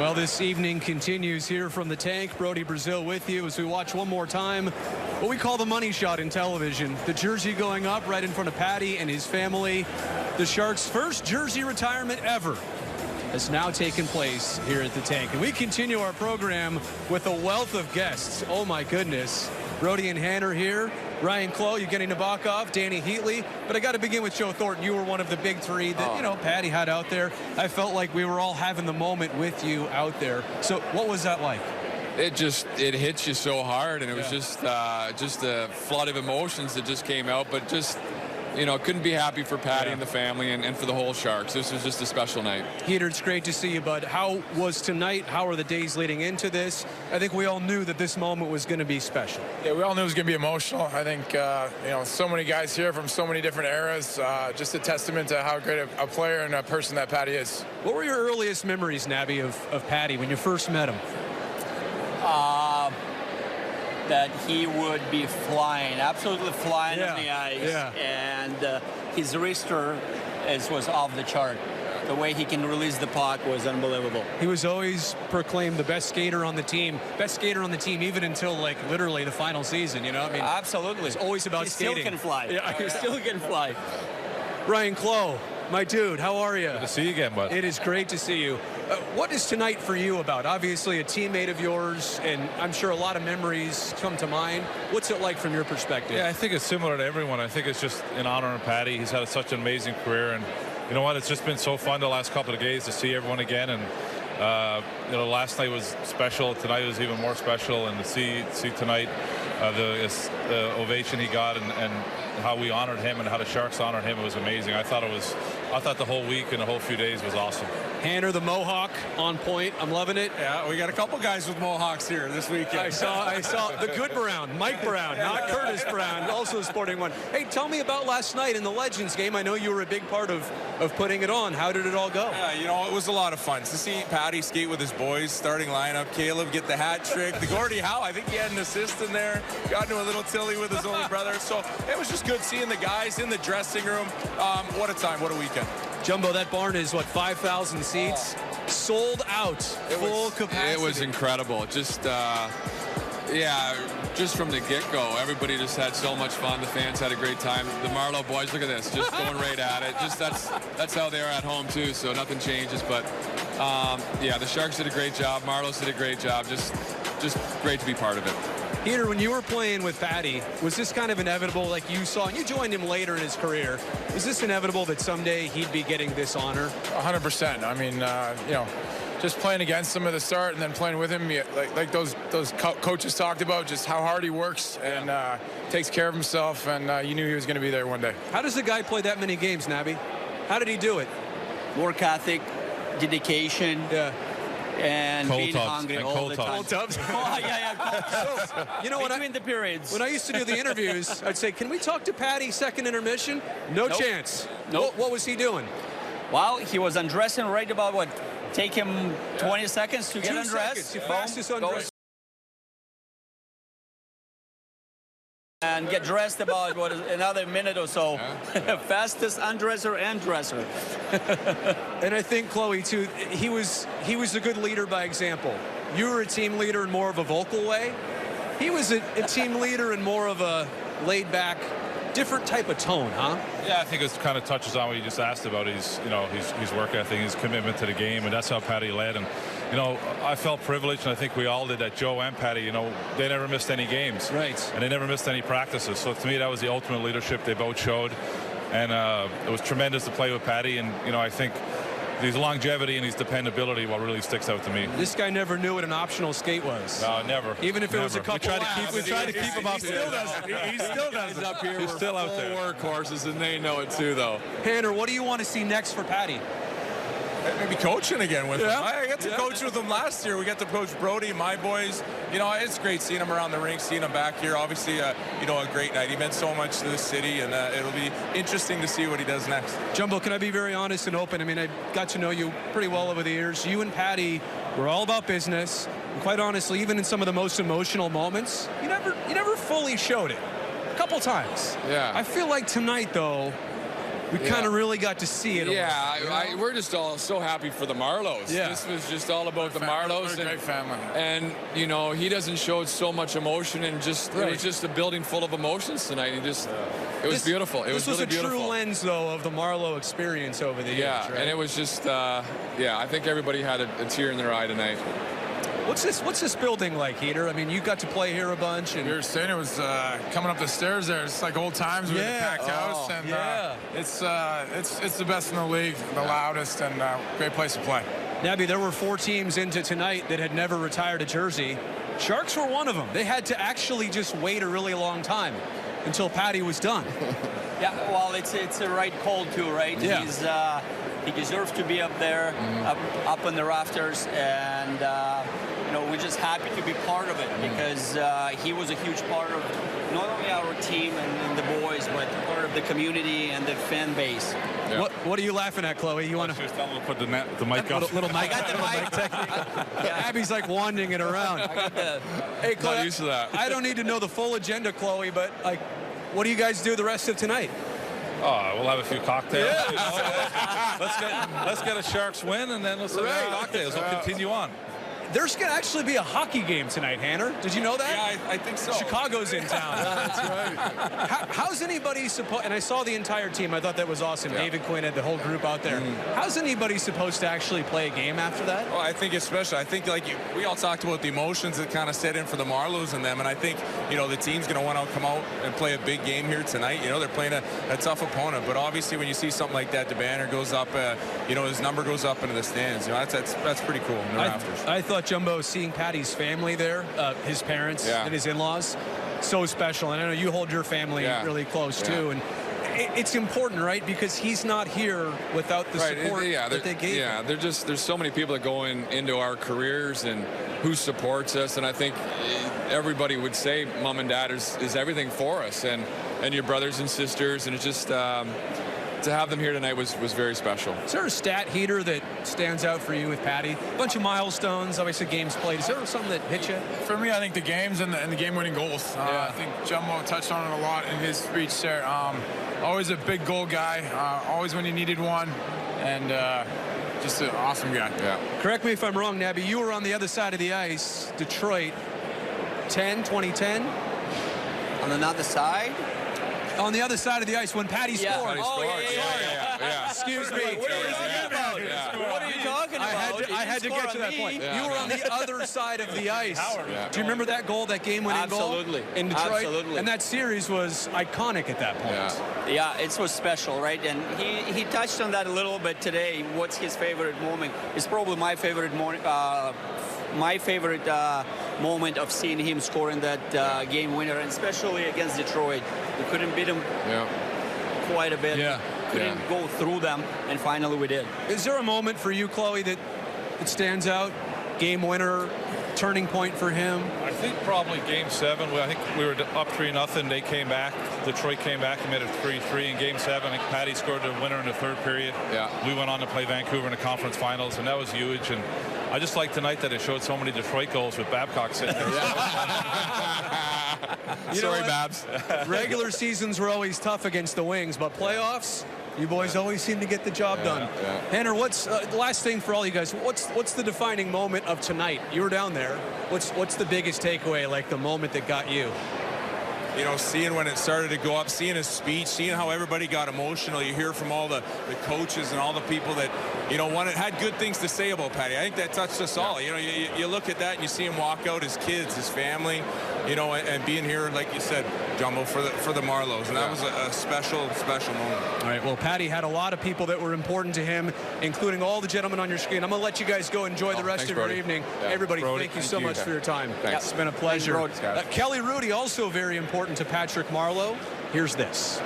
Well, this evening continues here from the tank. Brody Brazil with you as we watch one more time what we call the money shot in television. The jersey going up right in front of Patty and his family. The Sharks' first jersey retirement ever has now taken place here at the tank. And we continue our program with a wealth of guests. Oh, my goodness. Brody and Hanner here. Ryan Clowe, you're getting Nabokov, Danny Heatley. But I got to begin with Joe Thornton. You were one of the big three that, you know, Patty had out there. I felt like we were all having the moment with you out there. So what was that like? It hits you so hard, and it was just a flood of emotions that just came out. But just, you know, couldn't be happy for Patty and the family and for the whole Sharks. This was just a special night. Heater, it's great to see you, bud. How was tonight? How are the days leading into this? I think we all knew that this moment was going to be special. Yeah, we all knew it was going to be emotional. I think, you know, so many guys here from so many different eras. Just a testament to how great a player and a person that Patty is. What were your earliest memories, Nabby, of Patty when you first met him? That he would be flying, absolutely flying on the ice, and his wrister was off the chart. The way he can release the puck was unbelievable. He was always proclaimed the best skater on the team, even until like literally the final season. You know, I mean, absolutely, it's always about skating. He still can fly. Yeah, he still can fly. Ryan Clowe, my dude, how are you? Good to see you again, bud. It is great to see you. What is tonight for you about? Obviously a teammate of yours, and I'm sure a lot of memories come to mind. What's it like from your perspective? Yeah, I think it's similar to everyone. I think it's just in honor of Patty. He's had such an amazing career, and you know what? It's just been so fun the last couple of days to see everyone again. And you know, last night was special. Tonight was even more special, and to see tonight the ovation he got and how we honored him and how the Sharks honored him, it was amazing. I thought the whole week and the whole few days was awesome. Hanner, the Mohawk on point. I'm loving it. Yeah, we got a couple guys with Mohawks here this weekend. I saw the good Brown, Mike Brown, not Curtis Brown, also sporting one. Hey, tell me about last night in the Legends game. I know you were a big part of putting it on. How did it all go? Yeah, you know, it was a lot of fun to see Patty skate with his boys, starting lineup. Caleb get the hat trick. The Gordie Howe, I think he had an assist in there. Got into a little tilly with his older brother. So it was just good seeing the guys in the dressing room. What a time, what a weekend. Jumbo, that barn is, what, 5,000 seats? Sold out, full capacity. It was incredible. Just, yeah, just from the get-go, everybody just had so much fun. The fans had a great time. The Marleau boys, look at this, just going right at it. Just that's how they are at home, too, so nothing changes. But, yeah, the Sharks did a great job. Marleau did a great job. Just great to be part of it. Peter, when you were playing with Patty, was this kind of inevitable, like you saw, and you joined him later in his career, is this inevitable that someday he'd be getting this honor? 100%. I mean, you know, just playing against him at the start and then playing with him, like those coaches talked about, just how hard he works and takes care of himself, and you knew he was going to be there one day. How does a guy play that many games, Nabby? How did he do it? Work ethic, dedication. Yeah. And cold being tubs. hungry and all cold the tubs. time. Cold tubs. Oh, yeah. So, you know, between the periods. When I used to do the interviews, I'd say, can we talk to Patty second intermission? No chance. Nope. What was he doing? Well, he was undressing right about, what, take him 20 seconds to get undressed. Seconds, fastest undress. And get dressed about, what, another minute or so. Yeah. Fastest undresser and dresser. And I think, Chloe, too, he was a good leader by example. You were a team leader in more of a vocal way. He was a team leader in more of a laid-back, different type of tone, huh? Yeah, I think it kind of touches on what you just asked about. His work ethic, his commitment to the game, and that's how Patty led. And you know, I felt privileged, and I think we all did, that Joe and Patty, you know, they never missed any games. Right. And they never missed any practices. So to me, that was the ultimate leadership they both showed. And it was tremendous to play with Patty. And, you know, I think his longevity and his dependability what really sticks out to me. This guy never knew what an optional skate was. No, never. Even if it was a couple we tried to keep him up He still does. He still does. He's up here. He's still out there. Workhorses, and they know it too, though. Hanner, what do you want to see next for Patty? Maybe coaching again with him. Yeah. I got to coach with him last year. We got to coach Brody and my boys. You know, it's great seeing him around the rink, seeing him back here. Obviously, you know, a great night. He meant so much to the city, and it'll be interesting to see what he does next. Jumbo, can I be very honest and open? I mean, I got to know you pretty well over the years. You and Patty were all about business. And quite honestly, even in some of the most emotional moments, you never fully showed it. A couple times. Yeah. I feel like tonight, though, We kind of really got to see it. Yeah, we're just all so happy for the Marleaus. Yeah. This was just all about the Marleaus. What a great family. And, you know, he doesn't show so much emotion, and just it was just a building full of emotions tonight. It was beautiful. It was really beautiful. This was a true lens, though, of the Marleau experience over the years. Yeah, right? and it was just, I think everybody had a tear in their eye tonight. What's this building like, Heater? I mean, you got to play here a bunch. And you were saying it was coming up the stairs there. It's like old times with a packed house. And it's the best in the league, the loudest, and great place to play. Nabby, there were 4 teams into tonight that had never retired a jersey. Sharks were one of them. They had to actually just wait a really long time until Patty was done. Yeah, well, it's a right call too, right? Yeah. He deserves to be up there, up on the rafters, and we're just happy to be part of it because he was a huge part of not only our team and the boys, but part of the community and the fan base. Yeah. What are you laughing at, Chloe? You want to put the mic up? Little mic. I got the mic technique. Abby's like wanding it around. Hey, Chloe, Not used to that. I don't need to know the full agenda, Chloe, but like, what do you guys do the rest of tonight? Oh, we'll have a few cocktails. You know? let's get a Sharks win, and then let's have a few cocktails. We'll continue on. There's going to actually be a hockey game tonight, Hanner. Did you know that? Yeah, I think so. Chicago's in town. That's right. How's anybody supposed, and I saw the entire team, I thought that was awesome. Yeah. David Quinn had the whole group out there. How's anybody supposed to actually play a game after that? Well, I think especially, we all talked about the emotions that kind of set in for the Marleaus and them, and I think, the team's going to want to come out and play a big game here tonight. They're playing a tough opponent, but obviously when you see something like that, the banner goes up, his number goes up into the stands. That's pretty cool in the rafters. I thought, Jumbo, seeing Patty's family there, his parents and his in-laws, so special. And I know you hold your family really close too. And it's important, right? Because he's not here without the support that they gave him. Yeah, there's so many people that go into our careers and who supports us. And I think everybody would say mom and dad is everything for us, and your brothers and sisters. And it's just to have them here tonight was very special. Is there a stat, Heater, that stands out for you with Patty? A bunch of milestones, obviously games played. Is there something that hit you? For me, I think the games and the game-winning goals. I think Jumbo touched on it a lot in his speech there. Always a big goal guy, always when you needed one, and just an awesome guy. Yeah. Correct me if I'm wrong, Nabby. You were on the other side of the ice, Detroit, 2010? On another side? On the other side of the ice when Patty scored. Oh, yeah. Excuse me. What are you talking about? What are you talking about? I had to get to that point. Yeah. You were on the other side of the ice. Do you remember that goal, that game-winning goal? Absolutely. In Detroit? Absolutely. And that series was iconic at that point. Yeah, it was special, right? And he touched on that a little bit today. What's his favorite moment? It's probably my favorite moment. Moment of seeing him scoring that game winner, and especially against Detroit. We couldn't beat him quite a bit. Couldn't go through them, and finally we did. Is there a moment for you, Chloe, that stands out? Game winner, turning point for him? I think probably Game 7. I think we were up 3-0. They came back. Detroit came back and made it 3-3 in Game 7. I think Patty scored the winner in the third period. Yeah. We went on to play Vancouver in the conference finals, and that was huge. And I just like tonight that it showed so many Detroit goals with Babcock sitting there. Sorry, Babs. Regular seasons were always tough against the Wings, but playoffs, you boys always seem to get the job done. Hanner, what's the last thing for all you guys? What's the defining moment of tonight? You were down there. What's the biggest takeaway, like the moment that got you? Seeing when it started to go up, seeing his speech, seeing how everybody got emotional. You hear from all the coaches and all the people that, had good things to say about Patty. I think that touched us all. You look at that and you see him walk out, his kids, his family, and being here, like you said, Jumbo, for the Marleaus. And that was a special moment. All right, well, Patty had a lot of people that were important to him, including all the gentlemen on your screen. I'm going to let you guys go enjoy the rest of your evening. Everybody, thank you so much for your time. Thanks. It's been a pleasure. Kelly Rudy, also very important to Patrick Marleau. Here's this.